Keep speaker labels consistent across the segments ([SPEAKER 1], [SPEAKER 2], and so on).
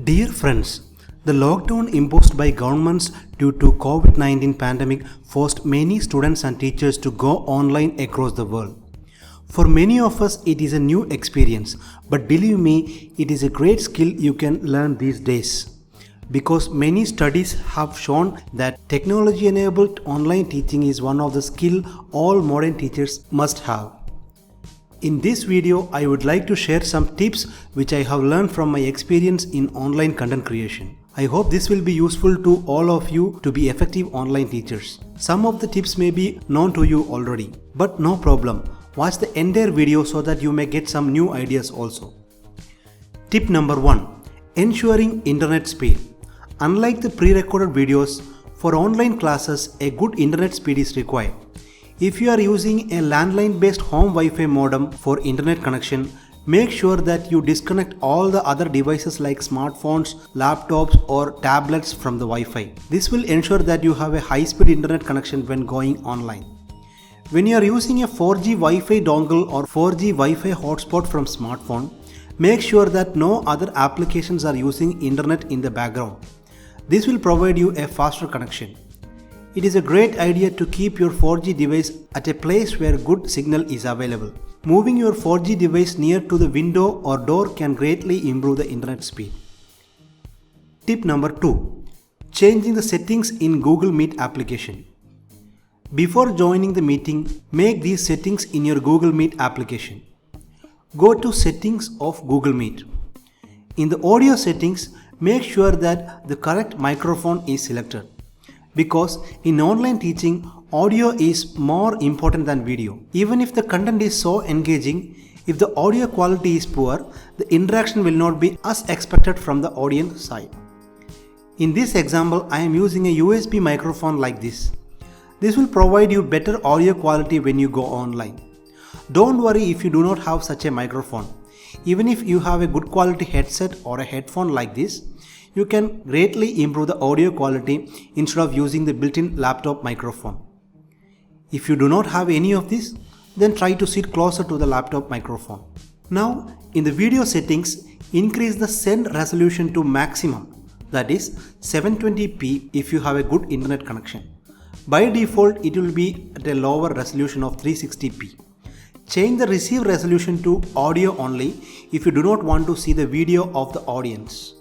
[SPEAKER 1] Dear friends, the lockdown imposed by governments due to COVID-19 pandemic forced many students and teachers to go online across the world. For many of us, it is a new experience, but believe me, it is a great skill you can learn these days. Because many studies have shown that technology-enabled online teaching is one of the skills all modern teachers must have. In this video, I would like to share some tips which I have learned from my experience in online content creation. I hope this will be useful to all of you to be effective online teachers. Some of the tips may be known to you already, but no problem. Watch the entire video so that you may get some new ideas also. Tip number 1. Ensuring internet speed. Unlike the pre-recorded videos, for online classes, a good internet speed is required. If you are using a landline-based home Wi-Fi modem for internet connection, make sure that you disconnect all the other devices like smartphones, laptops or tablets from the Wi-Fi. This will ensure that you have a high-speed internet connection when going online. When you are using a 4G Wi-Fi dongle or 4G Wi-Fi hotspot from smartphone, make sure that no other applications are using internet in the background. This will provide you a faster connection. It is a great idea to keep your 4G device at a place where good signal is available. Moving your 4G device near to the window or door can greatly improve the internet speed. Tip number 2. Changing the settings in Google Meet application. Before joining the meeting, make these settings in your Google Meet application. Go to Settings of Google Meet. In the audio settings, make sure that the correct microphone is selected. Because in online teaching, audio is more important than video. Even if the content is so engaging, if the audio quality is poor, the interaction will not be as expected from the audience side. In this example, I am using a USB microphone like this. This will provide you better audio quality when you go online. Don't worry if you do not have such a microphone. Even if you have a good quality headset or a headphone like this, you can greatly improve the audio quality instead of using the built-in laptop microphone. If you do not have any of this, then try to sit closer to the laptop microphone. Now, in the video settings, increase the send resolution to maximum, that is 720p if you have a good internet connection. By default, it will be at a lower resolution of 360p. Change the receive resolution to audio only if you do not want to see the video of the audience.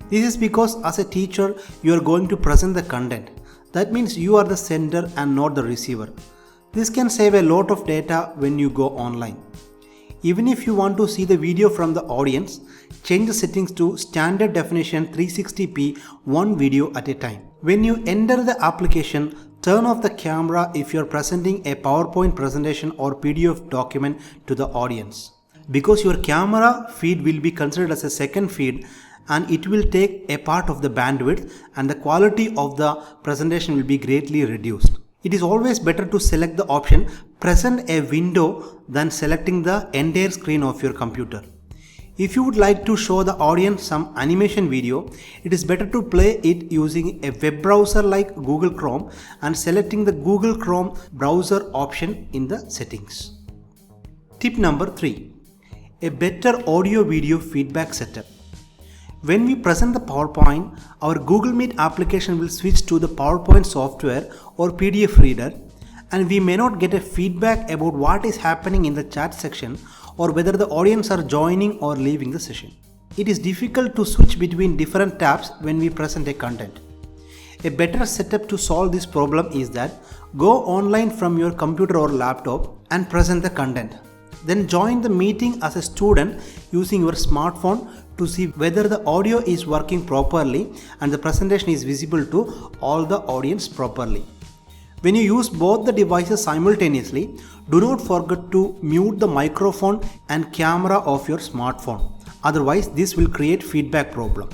[SPEAKER 1] This is because as a teacher, you are going to present the content. That means you are the sender and not the receiver. This can save a lot of data when you go online. Even if you want to see the video from the audience, change the settings to standard definition 360p, one video at a time. When you enter the application, turn off the camera if you are presenting a PowerPoint presentation or PDF document to the audience. Because your camera feed will be considered as a second feed, and it will take a part of the bandwidth and the quality of the presentation will be greatly reduced. It is always better to select the option present a window than selecting the entire screen of your computer. If you would like to show the audience some animation video, it is better to play it using a web browser like Google Chrome and selecting the Google Chrome browser option in the settings. Tip number 3. A better audio-video feedback setup. When we present the PowerPoint, our Google Meet application will switch to the PowerPoint software or PDF reader, and we may not get a feedback about what is happening in the chat section or whether the audience are joining or leaving the session. It is difficult to switch between different tabs when we present a content. A better setup to solve this problem is that go online from your computer or laptop and present the content. Then join the meeting as a student using your smartphone to see whether the audio is working properly and the presentation is visible to all the audience properly. When you use both the devices simultaneously, do not forget to mute the microphone and camera of your smartphone. Otherwise, this will create feedback problem.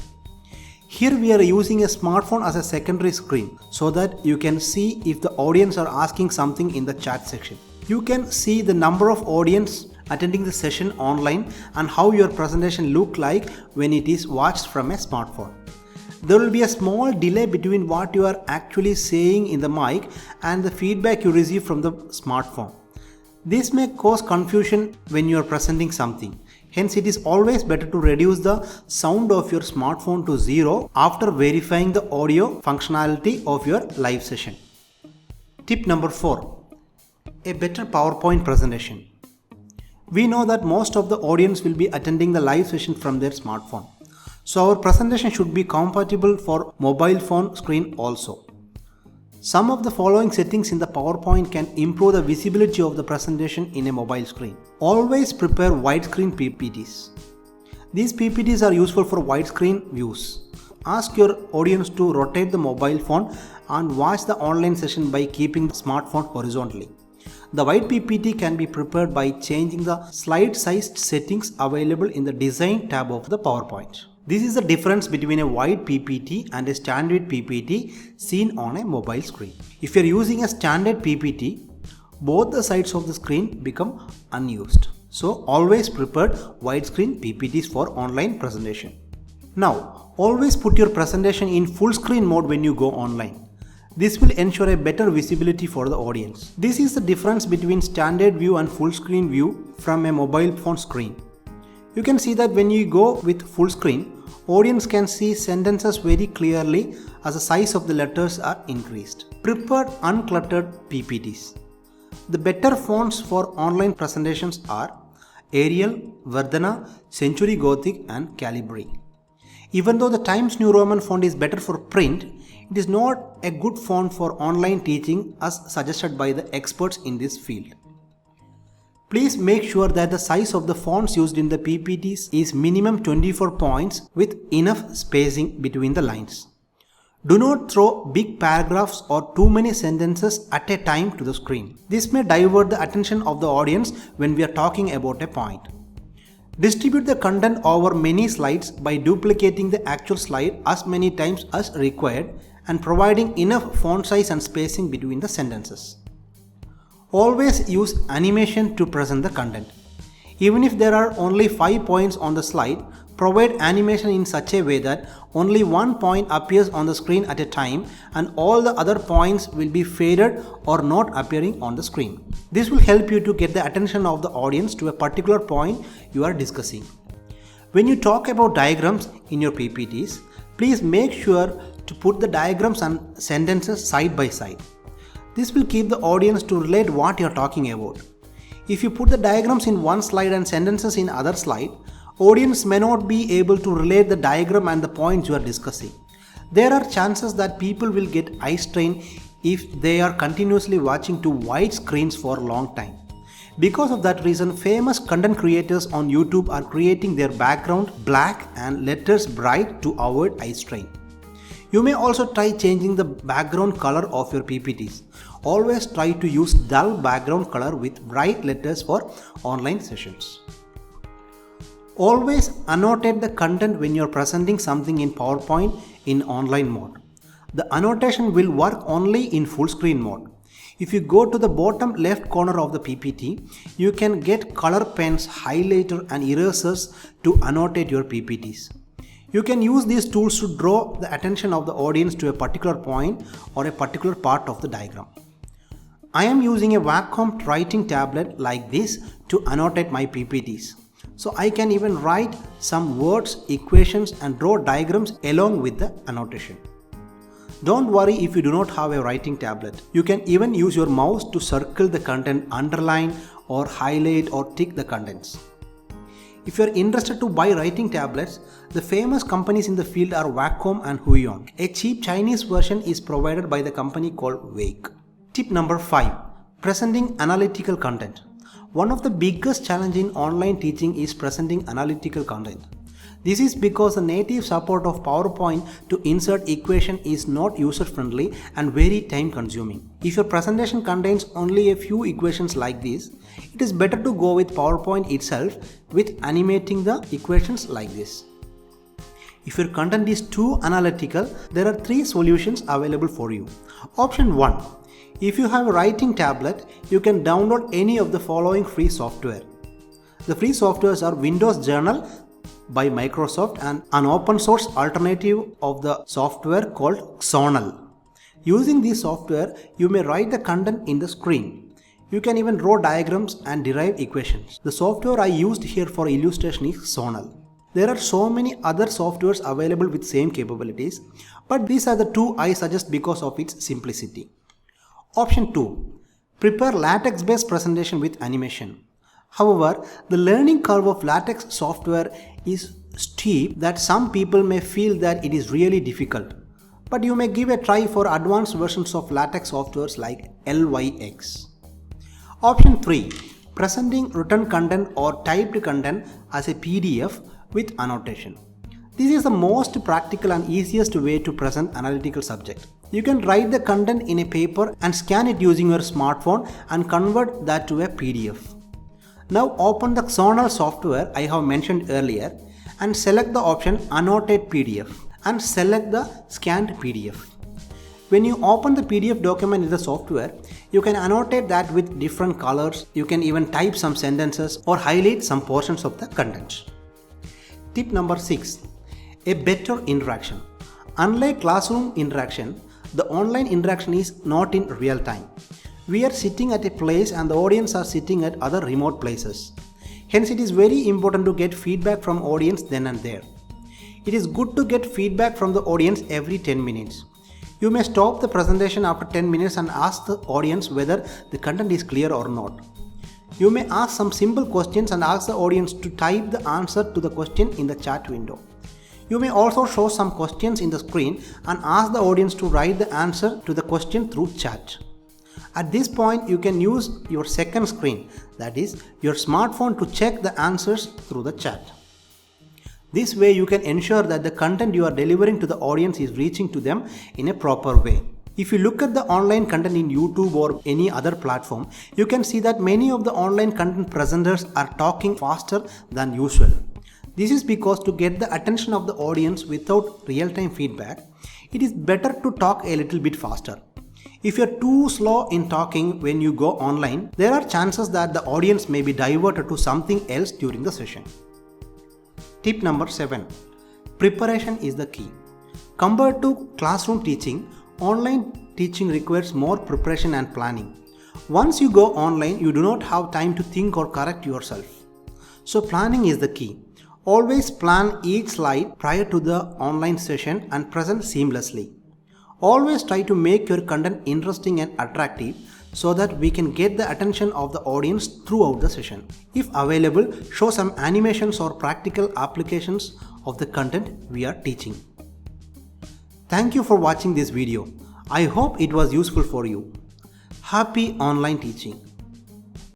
[SPEAKER 1] Here we are using a smartphone as a secondary screen so that you can see if the audience are asking something in the chat section. You can see the number of audience attending the session online and how your presentation look like when it is watched from a smartphone. There will be a small delay between what you are actually saying in the mic and the feedback you receive from the smartphone. This may cause confusion when you are presenting something. Hence, it is always better to reduce the sound of your smartphone to 0 after verifying the audio functionality of your live session. Tip number 4. A better PowerPoint presentation. We know that most of the audience will be attending the live session from their smartphone. So our presentation should be compatible for mobile phone screen also. Some of the following settings in the PowerPoint can improve the visibility of the presentation in a mobile screen. Always prepare widescreen PPTs. These PPTs are useful for widescreen views. Ask your audience to rotate the mobile phone and watch the online session by keeping the smartphone horizontally. The wide PPT can be prepared by changing the slide size settings available in the Design tab of the PowerPoint. This is the difference between a wide PPT and a standard PPT seen on a mobile screen. If you are using a standard PPT, both the sides of the screen become unused. So always prepare widescreen PPTs for online presentation. Now, always put your presentation in full screen mode when you go online. This will ensure a better visibility for the audience. This is the difference between standard view and full screen view from a mobile phone screen. You can see that when you go with full screen, audience can see sentences very clearly as the size of the letters are increased. Prepare uncluttered PPTs. The better fonts for online presentations are Arial, Verdana, Century Gothic and Calibri. Even though the Times New Roman font is better for print, it is not a good font for online teaching as suggested by the experts in this field. Please make sure that the size of the fonts used in the PPTs is minimum 24 points with enough spacing between the lines. Do not throw big paragraphs or too many sentences at a time to the screen. This may divert the attention of the audience when we are talking about a point. Distribute the content over many slides by duplicating the actual slide as many times as required and providing enough font size and spacing between the sentences. Always use animation to present the content. Even if there are only 5 points on the slide, provide animation in such a way that only one point appears on the screen at a time and all the other points will be faded or not appearing on the screen. This will help you to get the attention of the audience to a particular point you are discussing. When you talk about diagrams in your PPTs, please make sure to put the diagrams and sentences side by side. This will keep the audience to relate what you are talking about. If you put the diagrams in one slide and sentences in other slide, audience may not be able to relate the diagram and the points you are discussing. There are chances that people will get eye strain if they are continuously watching two wide screens for a long time. Because of that reason, famous content creators on YouTube are creating their background black and letters bright to avoid eye strain. You may also try changing the background color of your PPTs. Always try to use dull background color with bright letters for online sessions. Always annotate the content when you are presenting something in PowerPoint in online mode. The annotation will work only in full screen mode. If you go to the bottom left corner of the PPT, you can get color pens, highlighter and erasers to annotate your PPTs. You can use these tools to draw the attention of the audience to a particular point or a particular part of the diagram. I am using a vacuum writing tablet like this to annotate my PPTs. So I can even write some words, equations and draw diagrams along with the annotation. Don't worry if you do not have a writing tablet. You can even use your mouse to circle the content, underline or highlight or tick the contents. If you are interested to buy writing tablets, the famous companies in the field are Wacom and Huion. A cheap Chinese version is provided by the company called Wake. Tip number 5. Presenting analytical content. One of the biggest challenges in online teaching is presenting analytical content. This is because the native support of PowerPoint to insert equation is not user-friendly and very time-consuming. If your presentation contains only a few equations like this, it is better to go with PowerPoint itself with animating the equations like this. If your content is too analytical, there are 3 solutions available for you. Option 1. If you have a writing tablet, you can download any of the following free software. The free softwares are Windows Journal by Microsoft and an open source alternative of the software called Xonal. Using this software, you may write the content in the screen. You can even draw diagrams and derive equations. The software I used here for illustration is Sonal. There are so many other softwares available with same capabilities, but these are the two I suggest because of its simplicity. Option 2. Prepare LaTeX-based presentation with animation. However, the learning curve of LaTeX software is steep that some people may feel that it is really difficult. But you may give a try for advanced versions of LaTeX softwares like LYX. Option 3. Presenting written content or typed content as a PDF with annotation. This is the most practical and easiest way to present analytical subject. You can write the content in a paper and scan it using your smartphone and convert that to a PDF. Now open the Sonal software I have mentioned earlier and select the option Annotate PDF and select the scanned PDF. When you open the PDF document in the software, you can annotate that with different colors. You can even type some sentences or highlight some portions of the content. Tip number 6. A better interaction. Unlike classroom interaction, the online interaction is not in real time. We are sitting at a place and the audience are sitting at other remote places. Hence, it is very important to get feedback from audience then and there. It is good to get feedback from the audience every 10 minutes. You may stop the presentation after 10 minutes and ask the audience whether the content is clear or not. You may ask some simple questions and ask the audience to type the answer to the question in the chat window. You may also show some questions in the screen and ask the audience to write the answer to the question through chat. At this point, you can use your second screen, that is, your smartphone, to check the answers through the chat. This way, you can ensure that the content you are delivering to the audience is reaching to them in a proper way. If you look at the online content in YouTube or any other platform, you can see that many of the online content presenters are talking faster than usual. This is because to get the attention of the audience without real-time feedback, it is better to talk a little bit faster. If you're too slow in talking when you go online, there are chances that the audience may be diverted to something else during the session. Tip number 7. Preparation is the key. Compared to classroom teaching, online teaching requires more preparation and planning. Once you go online, you do not have time to think or correct yourself. So planning is the key. Always plan each slide prior to the online session and present seamlessly. Always try to make your content interesting and attractive so that we can get the attention of the audience throughout the session. If available, show some animations or practical applications of the content we are teaching. Thank you for watching this video. I hope it was useful for you. Happy online teaching.